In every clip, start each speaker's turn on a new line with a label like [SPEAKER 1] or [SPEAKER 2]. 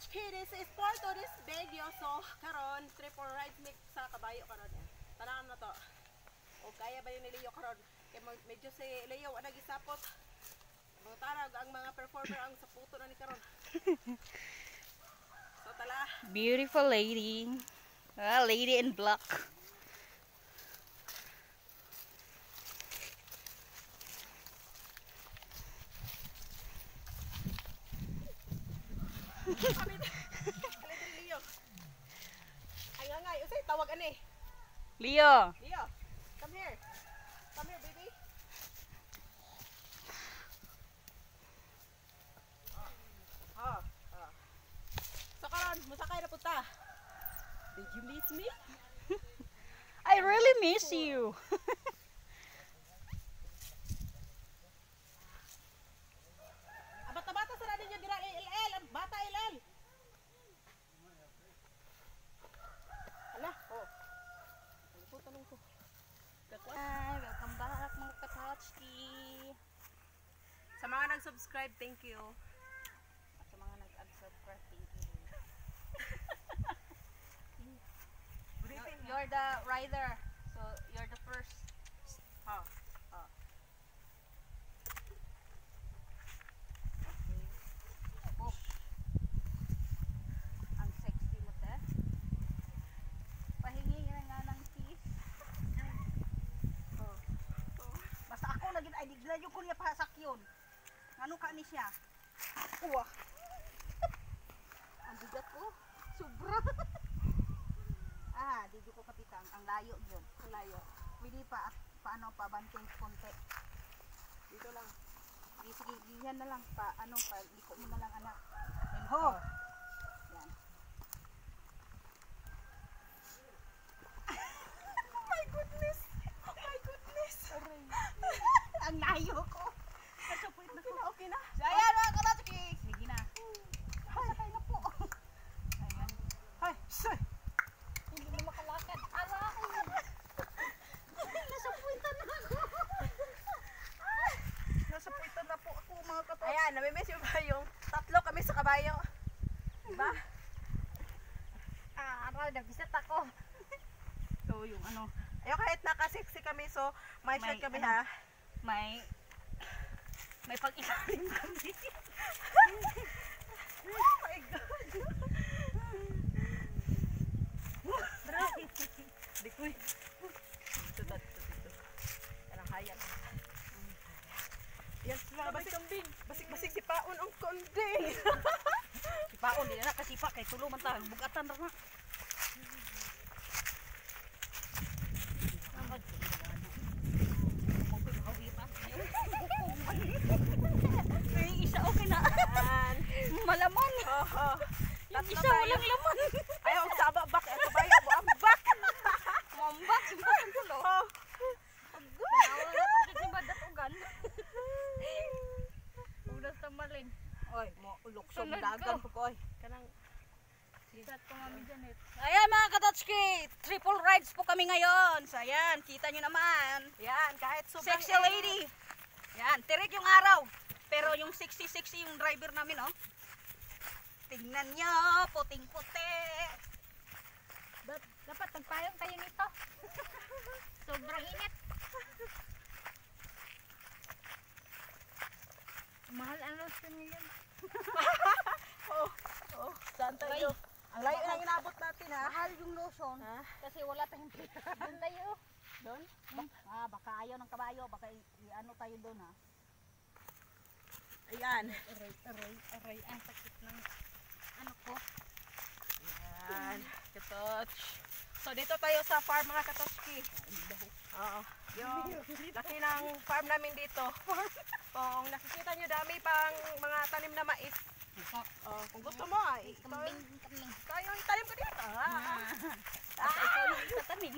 [SPEAKER 1] Katotchki, this is for tourist Baguio. So, karon triple rides mix sa kabayo karon. Tanahan na to. O kaya ba ni Leo karon? Kay medyo si Leo ana gisapot. Tarag ang mga performer ang sa puto na ni karon. So tala.
[SPEAKER 2] Beautiful lady. Lady in black.
[SPEAKER 1] Leo. Ay nga usay tawag ani.
[SPEAKER 2] Leo.
[SPEAKER 1] Leo. Come here. Come here, baby. So karon, musakay na punta. Did you miss me?
[SPEAKER 2] I really miss you.
[SPEAKER 1] Bata-bata sa ninyo dira LL, ang bata LL. Ala, oh. Tanong ko.
[SPEAKER 2] Hi, welcome back mga Katotchki.
[SPEAKER 1] Sa mga nag-subscribe, thank you.
[SPEAKER 2] At sa mga nag-unsubscribe, thank you. You're the rider, so you're the first.
[SPEAKER 1] Ha.
[SPEAKER 2] Oh. Ang sexy mo te. Pahingi na nga ng kiss.
[SPEAKER 1] Oh.
[SPEAKER 2] Basta ako naging ay digla yung ko niya pasak yun. Ano ka ni siya? Uwah. Ang bigat ko. Sobra. Dito ko kapitang. Ang layo yun.
[SPEAKER 1] Ang layo.
[SPEAKER 2] Pwede pa at paano pa banting konti.
[SPEAKER 1] Dito lang.
[SPEAKER 2] Sige, yan na lang pa liko mo na lang anak. And ho. Yan.
[SPEAKER 1] Oh my goodness. Oh my goodness.
[SPEAKER 2] Ang layo ko.
[SPEAKER 1] Okay na, okay na.
[SPEAKER 2] So, ayan mga Katotchki. Sige na. Sakay na po. Ayan.
[SPEAKER 1] Hay, say.
[SPEAKER 2] Hindi na makalakad. Ala ako yan. Nasapuitan na ako. Nasapuitan na po ako mga Katotchki.
[SPEAKER 1] Ayan, namimiss mo ba yung tatlo kami sa kabayo? Diba?
[SPEAKER 2] Nag-visit ako. So, yung ano,
[SPEAKER 1] Ayaw kahit naka-sexy kami, so may shirt kami
[SPEAKER 2] ano,
[SPEAKER 1] ha.
[SPEAKER 2] may pag-isalim kami.
[SPEAKER 1] Oh my God. Di ko eh. Dito. Kanang hayag. Yes, basik si Paon ang konding.
[SPEAKER 2] Si Paon, di na kasipa kay tulo man ta, bugatan ra na. May isa okay na. Malaman. Yung isa walang laman.
[SPEAKER 1] Ayaw, saba bak. Ito ba yung buambak?
[SPEAKER 2] Mambak, ang tulo. Panawa na ito kasi badatugan. Udas tamalin.
[SPEAKER 1] Oy, mo luksong
[SPEAKER 2] Sunod
[SPEAKER 1] dagan
[SPEAKER 2] ko.
[SPEAKER 1] po ko. Oy, kanang
[SPEAKER 2] Sigat pa mami Janet. Ayan mga Katotchki, triple rides po kami ngayon. So ayan, kita nyo naman.
[SPEAKER 1] yan, kahit sobrang
[SPEAKER 2] Sexy lady. Yan, tirik yung araw. Pero yung sexy yung driver namin, oh. Tingnan nyo, puting-puti. Dapat nagpayong tayo nito. Sobrang init. Mahal ang lotion ngayon.
[SPEAKER 1] Oh, saan tayo? Ang layo na inabot natin ha.
[SPEAKER 2] Mahal yung lotion.
[SPEAKER 1] Ha?
[SPEAKER 2] Kasi wala tayong pera. Doon tayo.
[SPEAKER 1] Doon?
[SPEAKER 2] Baka ayaw ng kabayo. Baka ano tayo doon ha.
[SPEAKER 1] Ayan.
[SPEAKER 2] Aray. Ang sakit ng ano ko.
[SPEAKER 1] Ayan. Katotch. So dito tayo sa farm mga Katotchki. Oo. Yung laki ng farm namin dito. Kung nakikita nyo dami pang mga tanim na mais. Oh, kung gusto mo ay
[SPEAKER 2] Kambing.
[SPEAKER 1] ikaw yung tanim ko dito.
[SPEAKER 2] Baka ikaw yung tatanim.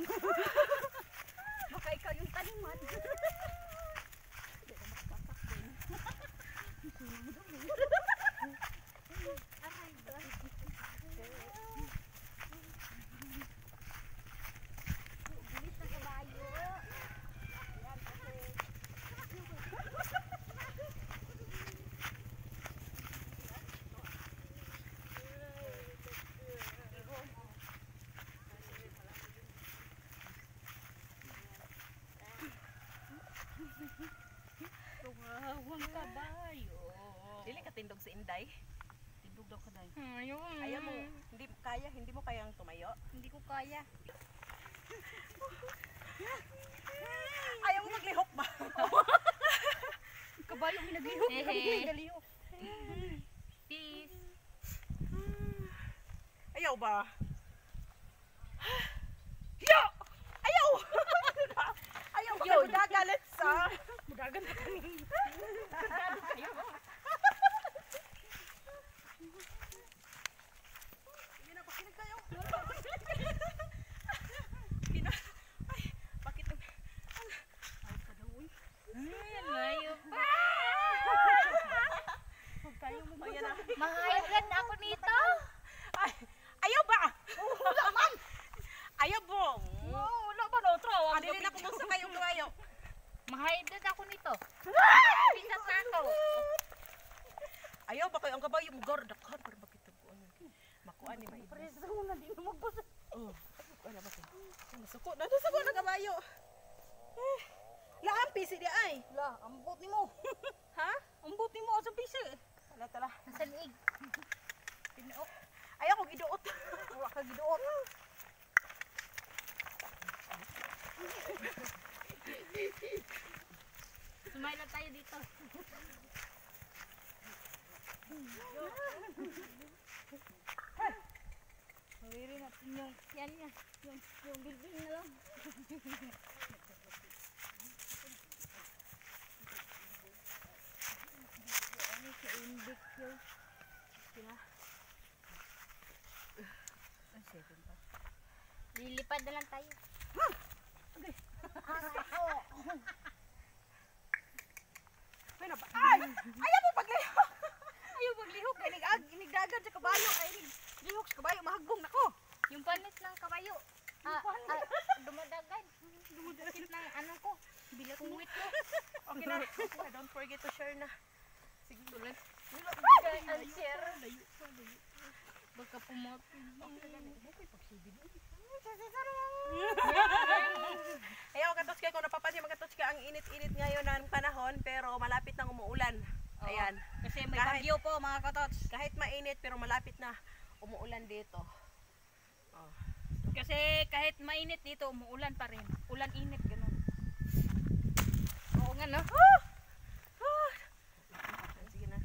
[SPEAKER 2] Baka ikaw yung taniman. Bilis na kabayo. kabayo.
[SPEAKER 1] Dili ka tindog si Inday.
[SPEAKER 2] Tindog daw ka day.
[SPEAKER 1] Ayaw mo, hindi mo kayang tumayo.
[SPEAKER 2] Hindi ko kaya.
[SPEAKER 1] Ayaw mo maglihok ba?
[SPEAKER 2] Kabayo may naglihok.
[SPEAKER 1] Naglihok.
[SPEAKER 2] Peace.
[SPEAKER 1] Ayaw ba? Yo! Ayaw! Ayaw ba?
[SPEAKER 2] Yo,
[SPEAKER 1] Nagalit sa...
[SPEAKER 2] Mudagan pa kami.
[SPEAKER 1] Sige na, pakinig kayo. Pina... Ay, bakit...
[SPEAKER 2] Ay, ka daw uy.
[SPEAKER 3] Layo pa.
[SPEAKER 2] Huwag tayo mo
[SPEAKER 1] Ayan na.
[SPEAKER 3] Mahayag ako nito.
[SPEAKER 1] Ay, ayaw ba? Wala man! Ayaw bong!
[SPEAKER 2] wala ba na otro?
[SPEAKER 1] Ang dili na pumunta kayong kayo.
[SPEAKER 3] Mahayag ako nito. Pisat na ako.
[SPEAKER 1] Ayaw ba kayo ang kabayo mo gar dakhan para bakit taguan makuan ni maibos.
[SPEAKER 2] Preso na di na magbasa.
[SPEAKER 1] Oh, ano ba ko? Nasuko na kabayo. Laampi si di ay.
[SPEAKER 2] La, ambot nimo.
[SPEAKER 1] Ha?
[SPEAKER 2] Ambot nimo sa pisi.
[SPEAKER 1] Tala.
[SPEAKER 3] Nasa liig.
[SPEAKER 2] Tinuok.
[SPEAKER 1] Ayaw ko giduot.
[SPEAKER 2] Wala ka giduot.
[SPEAKER 3] Sumay na tayo dito.
[SPEAKER 2] Hawirin natin yung
[SPEAKER 3] Yan yan. Yung building na lang. Ano sa indik yun? Lilipad na lang tayo.
[SPEAKER 1] Ay, naba. Ay! Ayaw mo paglihok.
[SPEAKER 2] ayaw maglihok. Inigdagan sa kabayo. Ay, lihok sa kabayo. Mahagbong nako.
[SPEAKER 3] Yung panis ng kabayo. Dumadagan. Dumadakit ng ano ko. Bilat ng wit ko.
[SPEAKER 1] Okay na. Don't forget to share na.
[SPEAKER 3] Sige, tuloy. I'll share. Baka pumapi.
[SPEAKER 1] Ayaw katots kayo kung napapansin mga katots ka ang init-init ngayon ng panahon pero malapit nang umuulan. Ayan.
[SPEAKER 2] Kasi may
[SPEAKER 1] Kahit-
[SPEAKER 2] bagyo po mga katots.
[SPEAKER 1] Kahit mainit pero malapit na umuulan dito. Oh.
[SPEAKER 2] Kasi kahit mainit dito, umuulan pa rin. Ulan-init, ganun.
[SPEAKER 3] Oo nga no.
[SPEAKER 1] Sige na.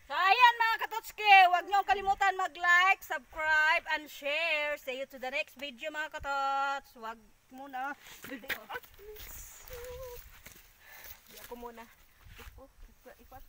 [SPEAKER 2] So ayan mga katotske, huwag niyo kalimutan mag-like, subscribe, and share. See you to the next video mga katots. Huwag muna.
[SPEAKER 1] Di ako muna. Ipat